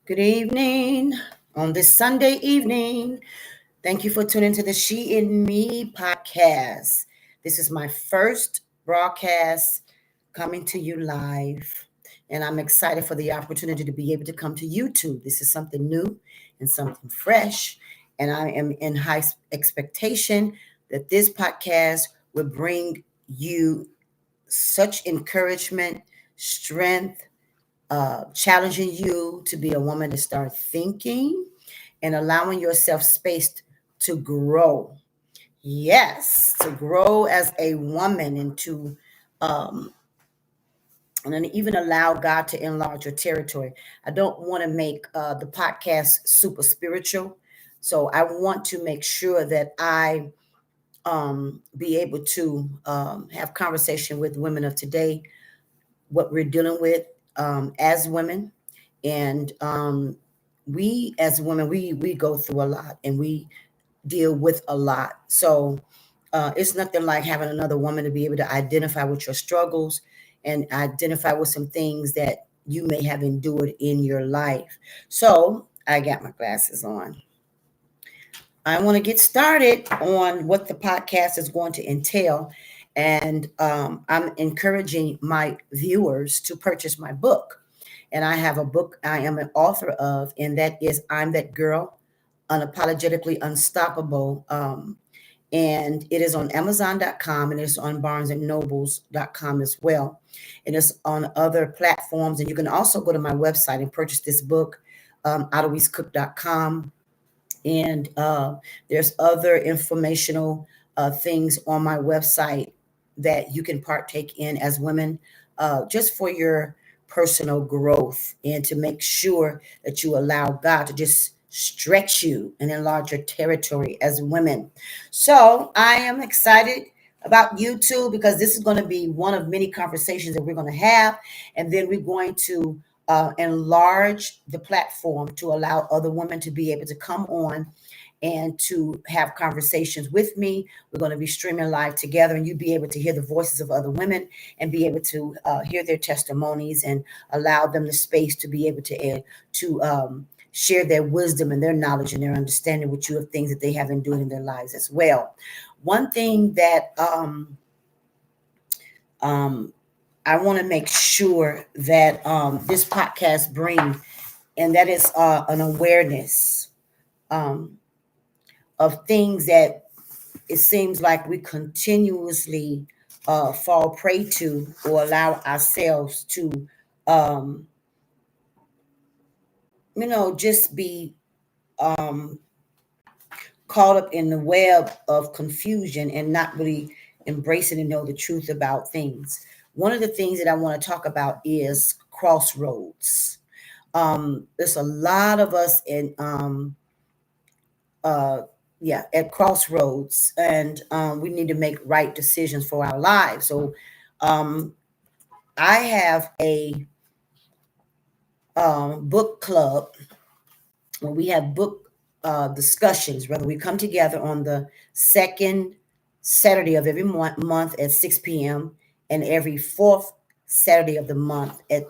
Good evening on this Sunday evening. Thank you for tuning to the She and Me podcast. This is my first broadcast coming to you live, and I'm excited for the opportunity to be able to come to YouTube. This is something new and something fresh, and I am in high expectation that this podcast will bring you such encouragement, strength, challenging you to be a woman to start thinking and allowing yourself space to grow. Yes, to grow as a woman um, and then even allow God to enlarge your territory. I don't want to make the podcast super spiritual. So I want to make sure that I be able to have conversation with women of today, what we're dealing with as women. And we as women, we go through a lot and we deal with a lot. So it's nothing like having another woman to be able to identify with your struggles and identify with some things that you may have endured in your life. So I got my glasses on. I want to get started on what the podcast is going to entail. And I'm encouraging my viewers to purchase my book. And I have a book I am an author of, and that is I'm That Girl, Unapologetically Unstoppable. And it is on Amazon.com and it's on BarnesandNobles.com as well. And it's on other platforms. And you can also go to my website and purchase this book, OttoweissCook.com. And there's other informational things on my website that you can partake in as women, just for your personal growth and to make sure that you allow God to just stretch you and enlarge your territory as women. So I am excited about YouTube because this is going to be one of many conversations that we're going to have. And then we're going to enlarge the platform to allow other women to be able to come on and to have conversations with me. We're going to be streaming live together, and you'll be able to hear the voices of other women and be able to hear their testimonies and allow them the space to be able to share their wisdom and their knowledge and their understanding with you of things that they have endured in their lives as well. One thing that um, I want to make sure that this podcast brings, and that is an awareness um, of things that it seems like we continuously fall prey to or allow ourselves to, um, just be um, caught up in the web of confusion and not really embracing and know the truth about things. One of the things that I want to talk about is crossroads. There's a lot of us in uh at crossroads, and we need to make right decisions for our lives. So um I have a book club where we have book discussions, whether we come together on the second Saturday of every month at 6 p.m. and every fourth Saturday of the month at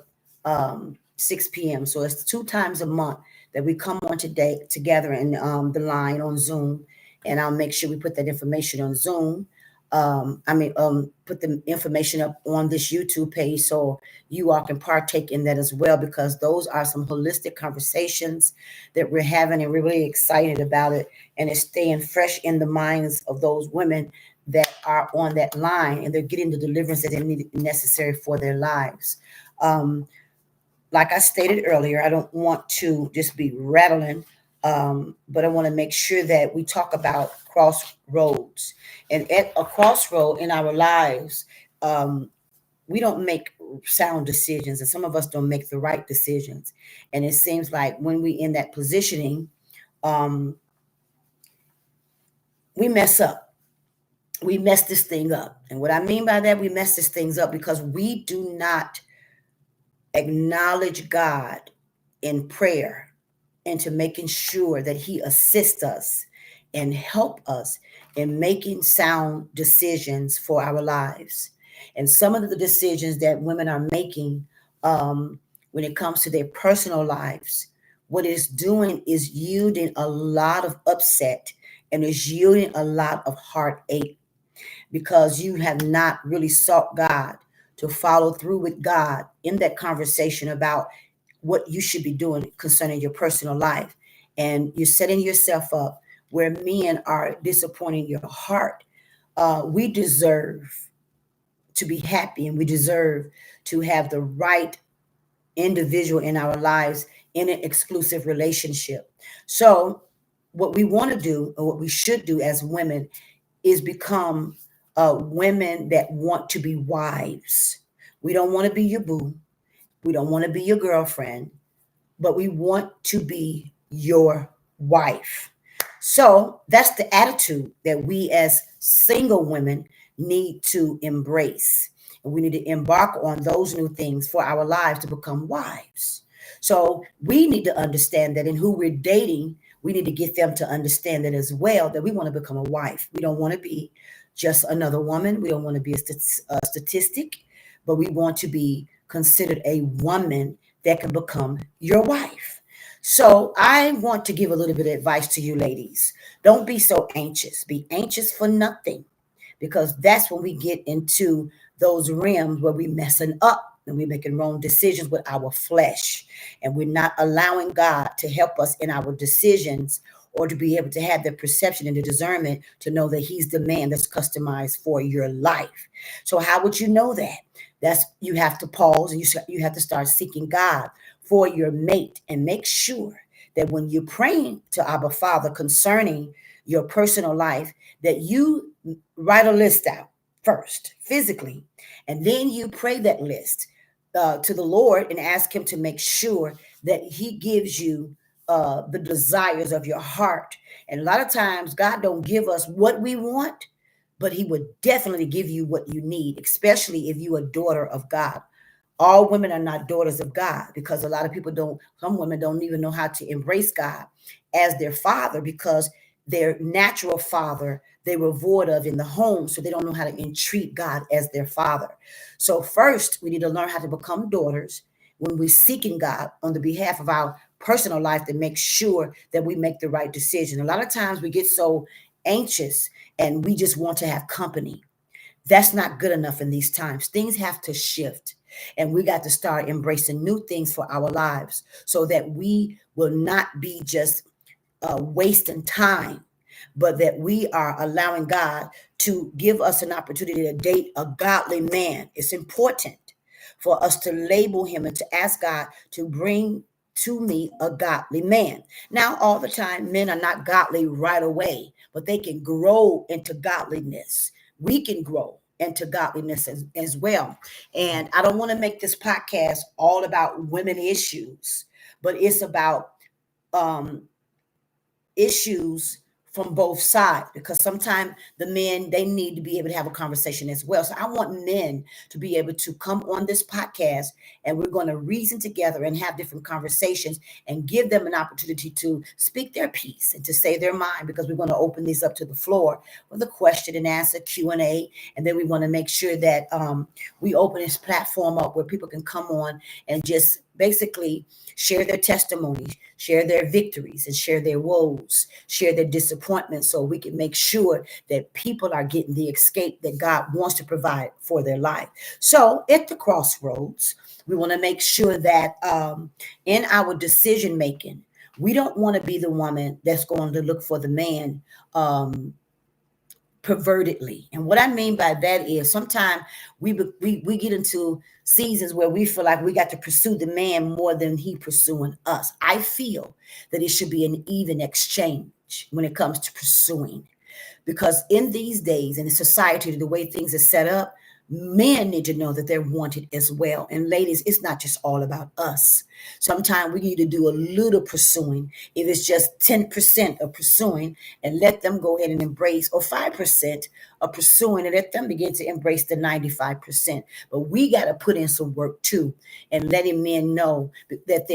6 p.m. So it's 2 times a month that we come on today together in the line on Zoom. And I'll make sure we put that information on Zoom. Put the information up on this YouTube page so you all can partake in that as well, because those are some holistic conversations that we're having, and we're really excited about it. And it's staying fresh in the minds of those women that are on that line, and they're getting the deliverance that they need necessary for their lives. Um, like I stated earlier, I don't want to just be rattling, but I want to make sure that we talk about crossroads. And at a crossroad in our lives, um, we don't make sound decisions, and some of us don't make the right decisions. And it seems like when we in that positioning, um, we mess up. We mess this thing up. And what I mean by that, we mess this things up because we do not acknowledge God in prayer into making sure that he assists us and help us in making sound decisions for our lives. And some of the decisions that women are making when it comes to their personal lives, what it's doing is yielding a lot of upset, and it's yielding a lot of heartache, because you have not really sought God to follow through with God in that conversation about what you should be doing concerning your personal life. And you're setting yourself up where men are disappointing your heart. We deserve to be happy, and we deserve to have the right individual in our lives in an exclusive relationship. So, what we want to do, or what we should do as women, is become women that want to be wives. We don't want to be your boo. We don't want to be your girlfriend, but we want to be your wife. So that's the attitude that we as single women need to embrace. And we need to embark on those new things for our lives to become wives. So we need to understand that in who we're dating, we need to get them to understand that as well, that we want to become a wife. We don't want to be just another woman. We don't want to be a statistic, but we want to be considered a woman that can become your wife. So I want to give a little bit of advice to you ladies. Don't be so anxious. Be anxious for nothing, because that's when we get into those realms where we messing up and we're making wrong decisions with our flesh, and we're not allowing God to help us in our decisions, or to be able to have the perception and the discernment to know that he's the man that's customized for your life. So how would you know that? That's, you have to pause, and you have to start seeking God for your mate, and make sure that when you're praying to Abba Father concerning your personal life, that you write a list out first physically, and then you pray that list to the Lord and ask him to make sure that he gives you the desires of your heart. And a lot of times God don't give us what we want, but he would definitely give you what you need, especially if you're a daughter of God. All women are not daughters of God, because a lot of people don't, some women don't even know how to embrace God as their father, because their natural father they were void of in the home. So they don't know how to entreat God as their father. So first, we need to learn how to become daughters when we're seeking God on the behalf of our personal life, to make sure that we make the right decision. A lot of times we get so anxious and we just want to have company. That's not good enough in these times. Things have to shift, and we got to start embracing new things for our lives, so that we will not be just wasting time, but that we are allowing God to give us an opportunity to date a godly man. It's important for us to label him and to ask God to bring to me a godly man. Now, all the time, men are not godly right away, but they can grow into godliness. We can grow into godliness as well. And I don't want to make this podcast all about women issues, but it's about um, issues from both sides, because sometimes the men, they need to be able to have a conversation as well. So I want men to be able to come on this podcast, and we're going to reason together and have different conversations and give them an opportunity to speak their piece and to say their mind, because we're going to open these up to the floor with a question and answer Q&A. And then we want to make sure that we open this platform up where people can come on and just basically share their testimonies, share their victories, and share their woes, share their disappointments, so we can make sure that people are getting the escape that God wants to provide for their life. So at the crossroads, we want to make sure that in our decision making, we don't want to be the woman that's going to look for the man pervertedly. And what I mean by that is sometimes we get into seasons where we feel like we got to pursue the man more than he pursuing us. I feel that it should be an even exchange when it comes to pursuing, because in these days, in the society, the way things are set up, men need to know that they're wanted as well. And ladies, it's not just all about us. Sometimes we need to do a little pursuing. If it's just 10% of pursuing, and let them go ahead and embrace, or 5% of pursuing, and let them begin to embrace the 95%. But we got to put in some work too, and letting men know that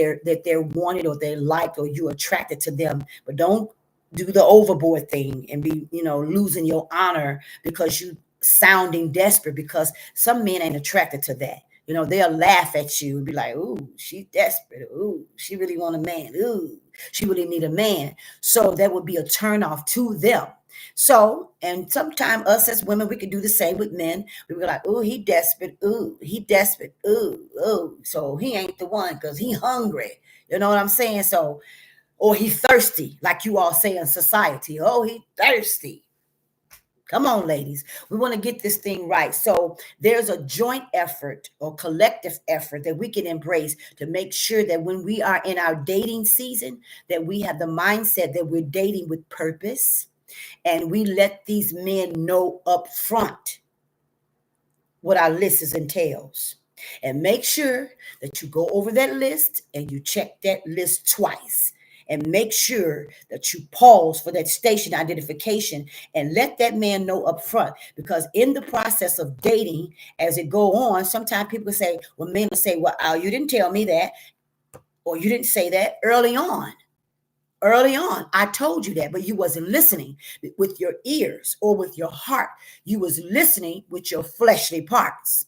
they're wanted, or they're liked, or you're attracted to them. But don't do the overboard thing and be, losing your honor because you sounding desperate, because some men ain't attracted to that. They'll laugh at you and be like, ooh, she's desperate. Ooh, she really want a man. Ooh, she really need a man. So that would be a turn off to them. So, and sometimes us as women, we can do the same with men. We be like, ooh, he desperate. Ooh, he desperate. Ooh, ooh. So he ain't the one because he hungry. You know what I'm saying? So, or he thirsty, like you all say in society. Oh, he thirsty. Come on, ladies. We want to get this thing right. So there's a joint effort or collective effort that we can embrace to make sure that when we are in our dating season, that we have the mindset that we're dating with purpose, and we let these men know up front what our list is entails. And make sure that you go over that list and you check that list twice. And make sure that you pause for that station identification and let that man know up front. Because in the process of dating, as it go on, sometimes people say, well, men will say, well, you didn't tell me that, or you didn't say that early on. Early on, I told you that, but you wasn't listening with your ears or with your heart. You was listening with your fleshly parts.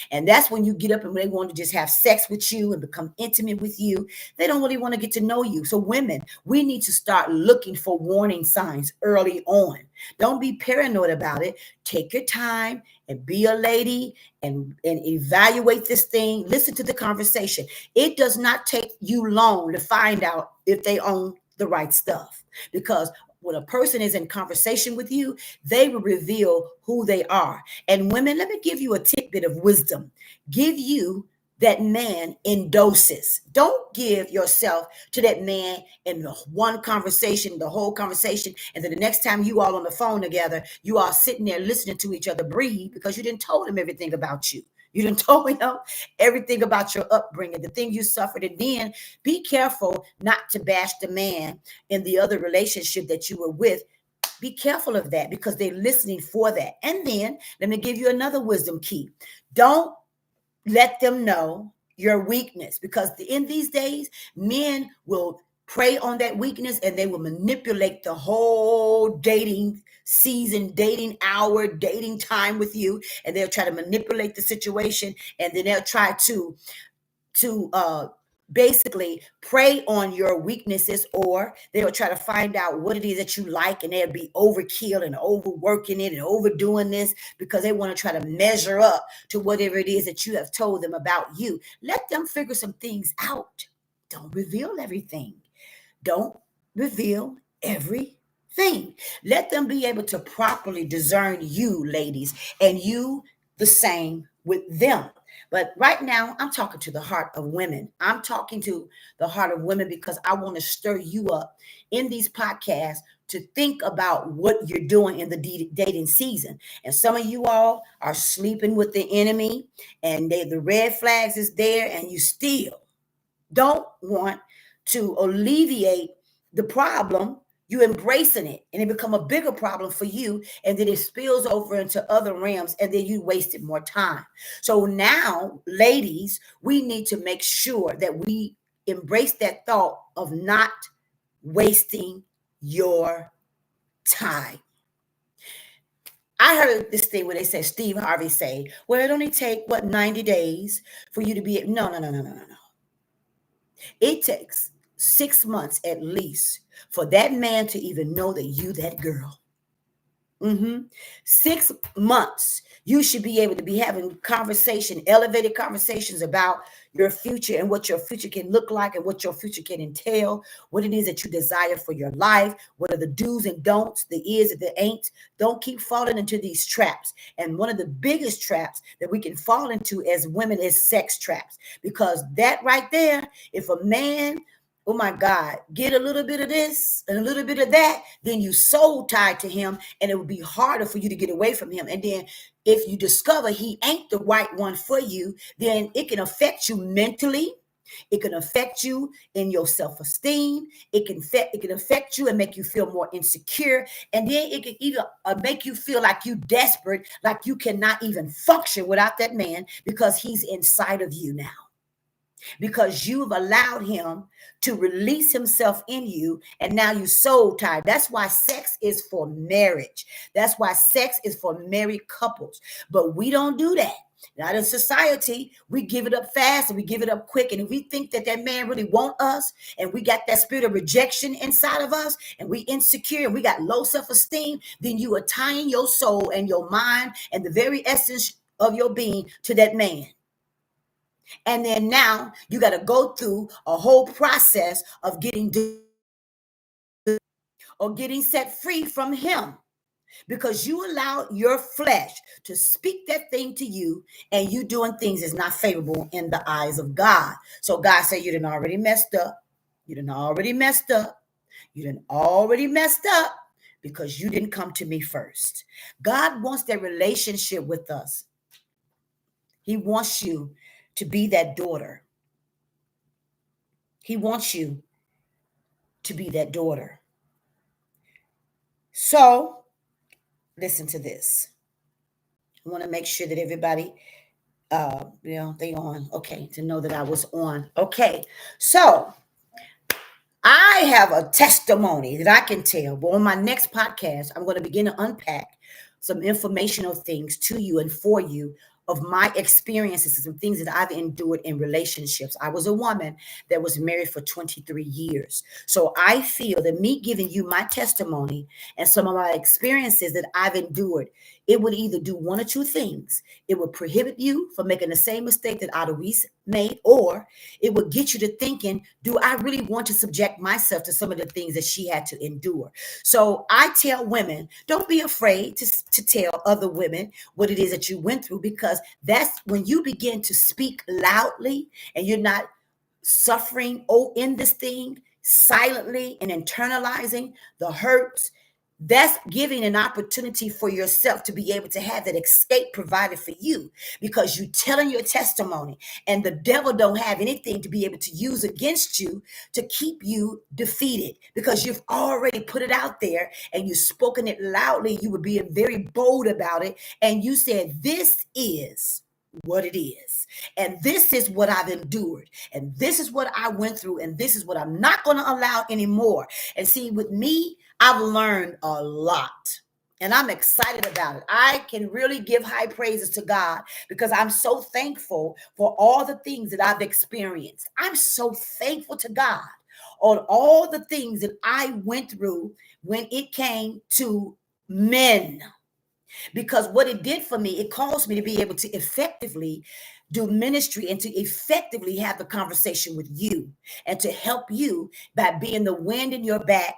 And that's when you get up and they want to just have sex with you and become intimate with you. They don't really want to get to know you. So women, we need to start looking for warning signs early on. Don't be paranoid about it. Take your time and be a lady and evaluate this thing. Listen to the conversation. It does not take you long to find out if they own the right stuff, because when a person is in conversation with you, they will reveal who they are. And women, let me give you a tidbit of wisdom. Give you that man in doses. Don't give yourself to that man in the one conversation, the whole conversation, and then the next time you all on the phone together, you are sitting there listening to each other breathe because you didn't told him everything about you. You didn't told him everything about your upbringing, the things you suffered. And then be careful not to bash the man in the other relationship that you were with. Be careful of that because they're listening for that. And then let me give you another wisdom key. Don't let them know your weakness, because in these days, men will prey on that weakness and they will manipulate the whole dating season, dating hour, dating time with you, and they'll try to manipulate the situation, and then they'll try to basically prey on your weaknesses, or they'll try to find out what it is that you like, and they'll be overkill and overworking it and overdoing this because they want to try to measure up to whatever it is that you have told them about you. Let them figure some things out. Don't reveal everything. Don't reveal everything. Let them be able to properly discern you, ladies, and you the same with them. But right now, I'm talking to the heart of women. I'm talking to the heart of women because I want to stir you up in these podcasts to think about what you're doing in the dating season. And some of you all are sleeping with the enemy, and the red flags is there, and you still don't want to alleviate the problem. You embracing it, and it become a bigger problem for you, and then it spills over into other realms, and then you wasted more time. So now, ladies, we need to make sure that we embrace that thought of not wasting your time. I heard this thing where they said, Steve Harvey say, well, it only take 90 days for you to be. No. It takes 6 months at least for that man to even know that you that girl. 6 months. You should be able to be having elevated conversations about your future and what your future can look like and what your future can entail, what it is that you desire for your life, what are the do's and don'ts, the is and the ain'ts. Don't keep falling into these traps. And one of the biggest traps that we can fall into as women is sex traps, because that right there, if a man, oh my God, get a little bit of this and a little bit of that, then you so tied to him, and it would be harder for you to get away from him. And then if you discover he ain't the right one for you, then it can affect you mentally. It can affect you in your self-esteem. It can affect you and make you feel more insecure. And then it can either make you feel like you desperate, like you cannot even function without that man because he's inside of you now, because you've allowed him to release himself in you, and now you're so tired. That's why sex is for marriage. That's why sex is for married couples. But we don't do that. Not in society, we give it up fast and we give it up quick. And if we think that that man really want us and we got that spirit of rejection inside of us and we insecure and we got low self-esteem, then you are tying your soul and your mind and the very essence of your being to that man. And then now you got to go through a whole process of getting or getting set free from him because you allow your flesh to speak that thing to you, and you doing things is not favorable in the eyes of God. So God said, you done already messed up. You done already messed up. You done already messed up because you didn't come to me first. God wants that relationship with us. He wants you to be that daughter. He wants you to be that daughter. So listen to this. I want to make sure that everybody they on. Okay, to know that I was on. Okay. So I have a testimony that I can tell. But on my next podcast, I'm going to begin to unpack some informational things to you and for you of my experiences and some things that I've endured in relationships. I was a woman that was married for 23 years. So I feel that me giving you my testimony and some of my experiences that I've endured, it would either do one or two things. It would prohibit you from making the same mistake that Ottoweiss made, or it would get you to thinking, do I really want to subject myself to some of the things that she had to endure? So I tell women, don't be afraid to tell other women what it is that you went through, because that's when you begin to speak loudly and you're not suffering in this thing silently and internalizing the hurts. That's giving an opportunity for yourself to be able to have that escape provided for you, because you're telling your testimony, and the devil don't have anything to be able to use against you to keep you defeated, because you've already put it out there and you've spoken it loudly. You were being very bold about it, and you said, this is what it is, and this is what I've endured, and this is what I went through, and this is what I'm not going to allow anymore. And see, with me, I've learned a lot, and I'm excited about it. I can really give high praises to God because I'm so thankful for all the things that I've experienced. I'm so thankful to God on all the things that I went through when it came to men, because what it did for me, it caused me to be able to effectively do ministry and to effectively have the conversation with you and to help you by being the wind in your back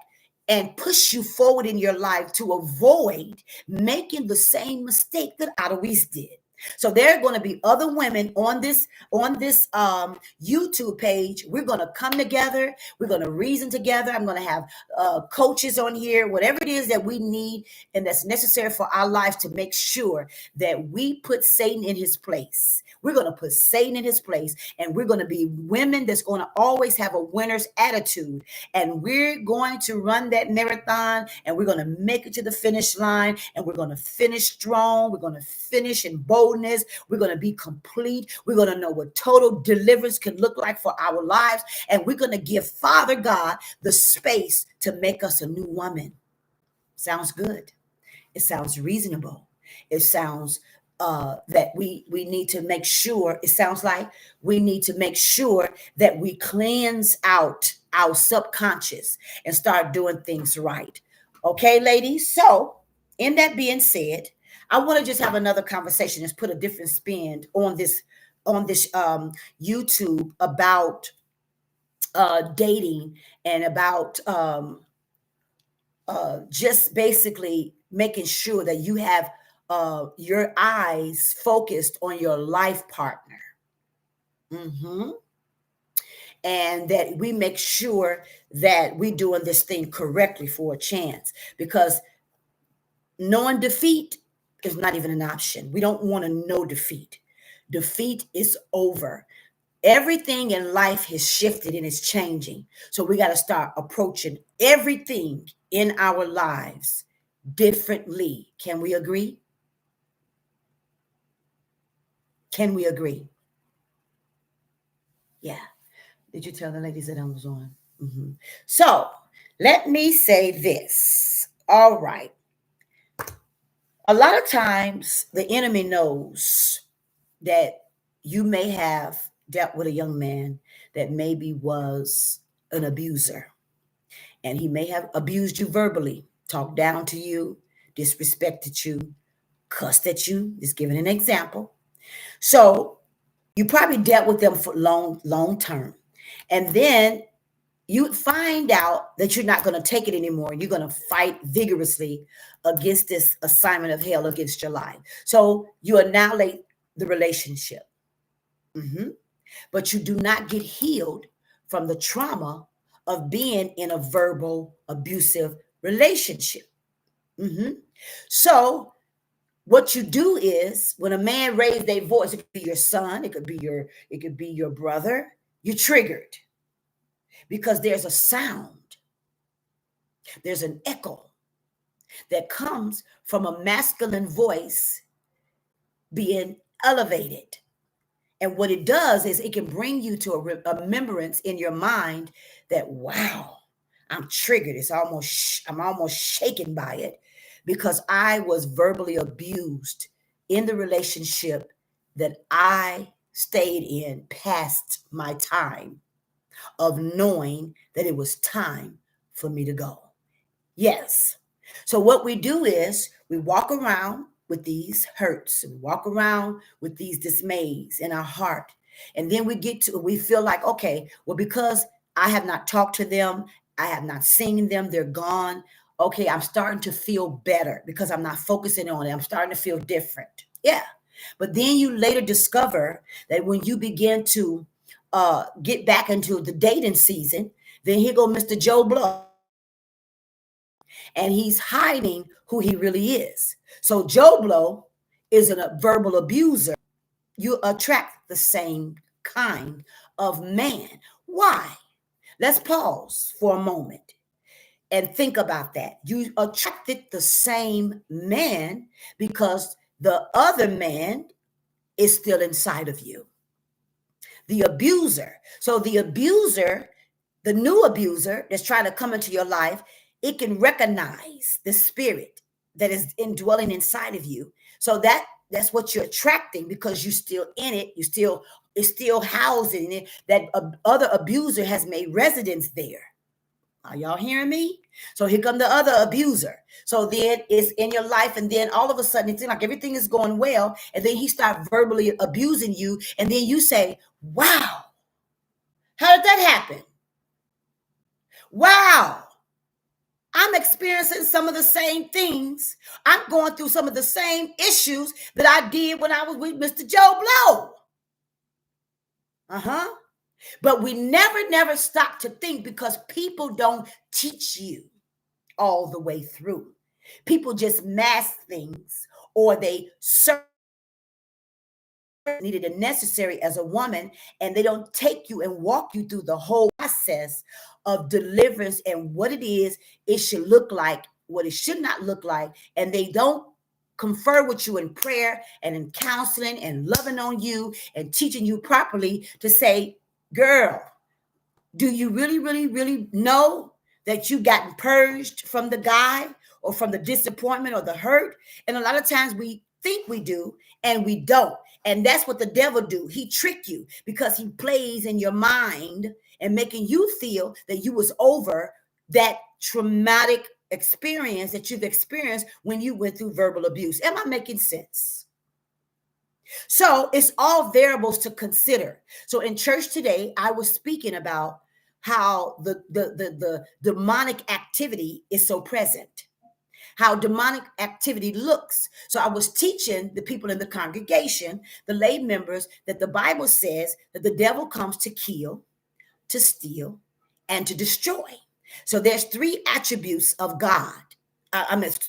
and push you forward in your life to avoid making the same mistake that Ottoweiss did. So there are going to be other women on this YouTube page. We're going to come together. We're going to reason together. I'm going to have coaches on here, whatever it is that we need and that's necessary for our life to make sure that we put Satan in his place. We're going to put Satan in his place, and we're going to be women that's going to always have a winner's attitude. And we're going to run that marathon, and we're going to make it to the finish line, and we're going to finish strong. We're going to finish in boldness. We're going to be complete. We're going to know what total deliverance can look like for our lives. And we're going to give Father God the space to make us a new woman. Sounds good. It sounds reasonable. It sounds that we need to make sure. It sounds like we need to make sure that we cleanse out our subconscious and start doing things right. Okay, ladies. So, in that being said, I want to just have another conversation. Just put a different spin on this YouTube about dating and about just basically making sure that you have your eyes focused on your life partner. Mm-hmm. And that we make sure that we're doing this thing correctly for a chance, because knowing defeat is not even an option. We don't want to know defeat. Defeat is over. Everything in life has shifted and it's changing. So we got to start approaching everything in our lives differently. Can we agree? Can we agree? Yeah. Did you tell the ladies that I was on? Mm-hmm. So let me say this. All right. A lot of times the enemy knows that you may have dealt with a young man that maybe was an abuser, and he may have abused you verbally, talked down to you, disrespected you, cussed at you, just giving an example. So you probably dealt with them for long term. And then you find out that you're not going to take it anymore. You're going to fight vigorously against this assignment of hell against your life. So you annihilate the relationship. Mhm. But you do not get healed from the trauma of being in a verbal abusive relationship. Mhm. So what you do is when a man raised their voice, it could be your son, it could be your brother, you're triggered because there's a sound, there's an echo that comes from a masculine voice being elevated. And what it does is it can bring you to a remembrance in your mind that, wow, I'm triggered. I'm almost shaken by it because I was verbally abused in the relationship that I stayed in past my time of knowing that it was time for me to go. Yes. So what we do is we walk around with these hurts, we walk around with these dismays in our heart. And then we feel like, okay, well, because I have not talked to them, I have not seen them, they're gone. Okay, I'm starting to feel better because I'm not focusing on it. I'm starting to feel different. Yeah. But then you later discover that when you begin to get back into the dating season, then here go Mr. Joe Blow, and he's hiding who he really is. So Joe Blow is a verbal abuser. You attract the same kind of man. Why? Let's pause for a moment and think about that. You attracted the same man because the other man is still inside of you. The abuser. So the abuser, the new abuser that's trying to come into your life, it can recognize the spirit that is indwelling inside of you. So that's what you're attracting because you're still in it. It's still housing it. That other abuser has made residence there. Are y'all hearing me? So here come the other abuser. So then it's in your life, and then all of a sudden it seems like everything is going well, and then he starts verbally abusing you, and then you say, "Wow, how did that happen? Wow, I'm experiencing some of the same things. I'm going through some of the same issues that I did when I was with Mr. Joe Blow." Uh-huh. But we never stop to think because people don't teach you all the way through. People just mask things, or they needed and necessary as a woman, and they don't take you and walk you through the whole process of deliverance and what it is it should look like, what it should not look like, and they don't confer with you in prayer and in counseling and loving on you and teaching you properly to say, girl, do you really know that you gotten purged from the guy or from the disappointment or the hurt? And a lot of times we think we do and we don't. And that's what the devil do. He trick you because he plays in your mind and making you feel that you was over that traumatic experience that you've experienced when you went through verbal abuse. Am I making sense? So it's all variables to consider. So in church today, I was speaking about how the demonic activity is so present, how demonic activity looks. So I was teaching the people in the congregation, the lay members, that the Bible says that the devil comes to kill, to steal, and to destroy. So there's three attributes of God.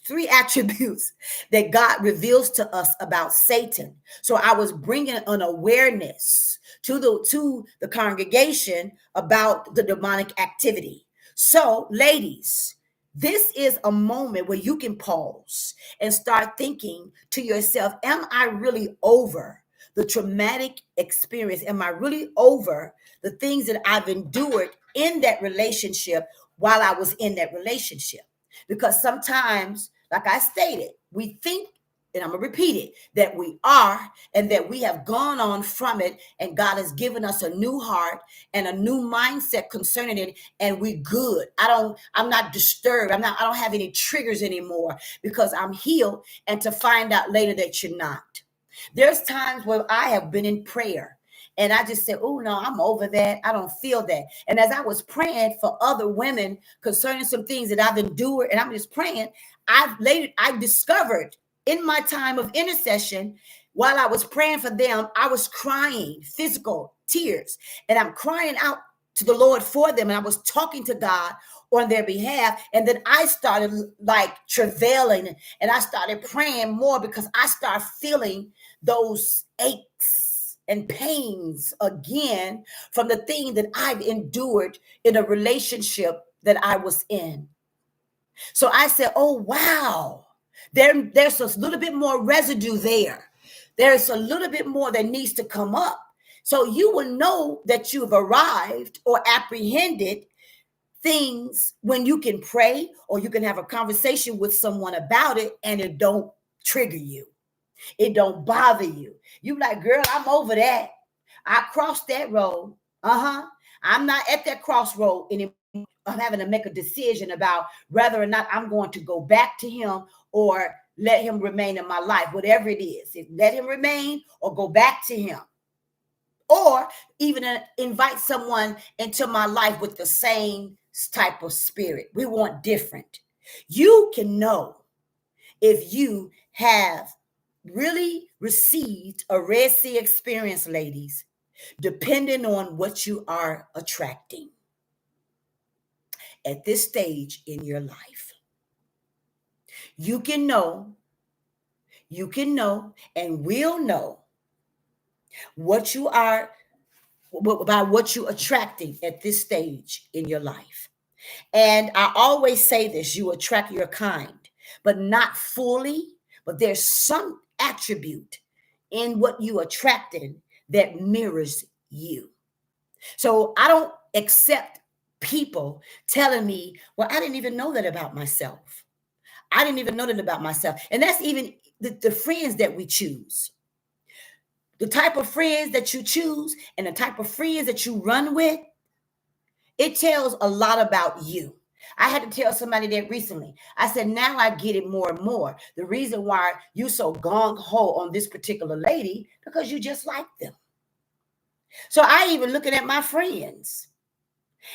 Three attributes that God reveals to us about Satan. So I was bringing an awareness to the congregation about the demonic activity. So, ladies, this is a moment where you can pause and start thinking to yourself, am I really over the traumatic experience? Am I really over the things that I've endured in that relationship while I was in that relationship? Because sometimes, like I stated, we think and I'm going to repeat it, that we are, and that we have gone on from it, and God has given us a new heart and a new mindset concerning it, and we good. I'm not disturbed. I don't have any triggers anymore because I'm healed, and to find out later that you're not. There's times where I have been in prayer and I just said, oh, no, I'm over that. I don't feel that. And as I was praying for other women concerning some things that I've endured, and I'm just praying, I discovered in my time of intercession, while I was praying for them, I was crying, physical tears, and I'm crying out to the Lord for them. And I was talking to God on their behalf. And then I started like travailing, and I started praying more because I started feeling those aches and pains again from the thing that I've endured in a relationship that I was in. So I said, oh, wow, there's a little bit more residue there. There's a little bit more that needs to come up. So you will know that you've arrived or apprehended things when you can pray or you can have a conversation with someone about it and it don't trigger you. It don't bother you. You like, girl, I'm over that. I crossed that road. I'm not at that crossroad anymore. I'm having to make a decision about whether or not I'm going to go back to him or let him remain in my life, whatever it is. Let him remain or go back to him. Or even invite someone into my life with the same type of spirit. We want different. You can know if you have really received a Red Sea experience, ladies, depending on what you are attracting at this stage in your life. You can know, and will know what you are, by what you're attracting at this stage in your life. And I always say this, you attract your kind, but not fully, but there's some attribute in what you attracted that mirrors you. So I don't accept people telling me, well, I didn't even know that about myself. I didn't even know that about myself. And that's even the friends that we choose. The type of friends that you choose and the type of friends that you run with, it tells a lot about you. I had to tell somebody that recently. I said, now I get it more and more. The reason why you so gung-ho on this particular lady, because you just like them. So I even looking at my friends.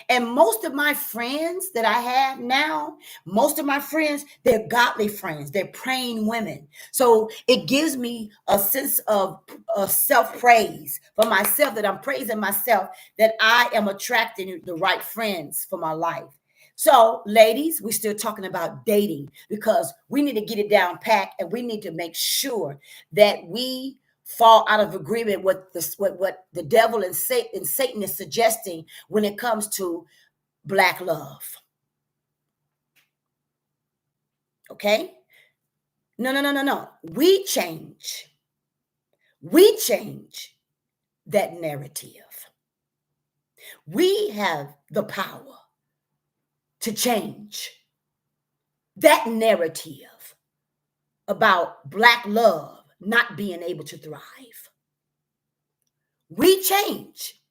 And most of my friends that I have now, most of my friends, they're godly friends. They're praying women. So it gives me a sense of self-praise for myself, that I'm praising myself, that I am attracting the right friends for my life. So, ladies, we're still talking about dating because we need to get it down pat, and we need to make sure that we fall out of agreement with what the devil and Satan is suggesting when it comes to Black love. Okay? No. We change that narrative. We have the power to change that narrative about Black love not being able to thrive. We change.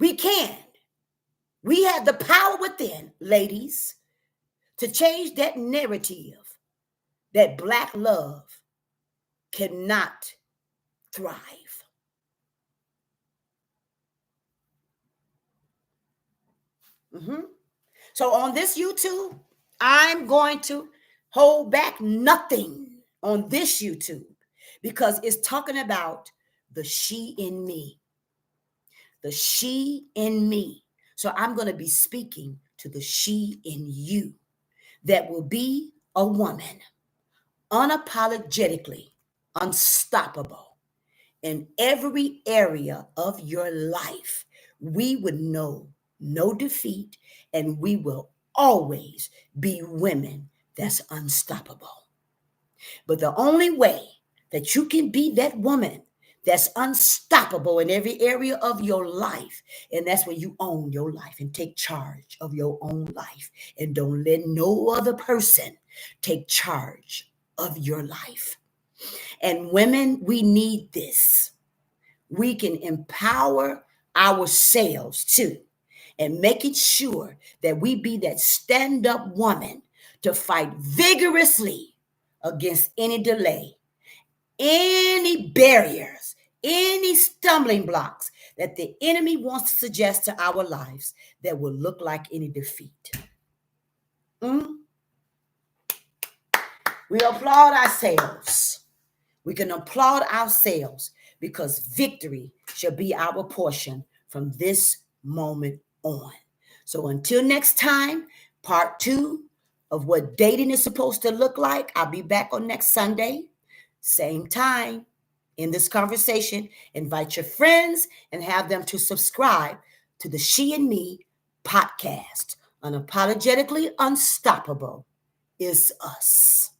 We can. We have the power within, ladies, to change that narrative that Black love cannot thrive. So on this YouTube, I'm going to hold back nothing on this YouTube because it's talking about the she in me. The she in me. So I'm going to be speaking to the she in you that will be a woman, unapologetically unstoppable in every area of your life. We would know no defeat, and we will always be women that's unstoppable. But the only way that you can be that woman that's unstoppable in every area of your life, and that's when you own your life and take charge of your own life, and don't let no other person take charge of your life. And women, we need this. We can empower ourselves too, and making sure that we be that stand-up woman to fight vigorously against any delay, any barriers, any stumbling blocks that the enemy wants to suggest to our lives that will look like any defeat. We applaud ourselves. We can applaud ourselves because victory shall be our portion from this moment on. So until next time, part 2 of what dating is supposed to look like. I'll be back on next Sunday, same time in this conversation. Invite your friends and have them to subscribe to the She and Me podcast. Unapologetically unstoppable is us.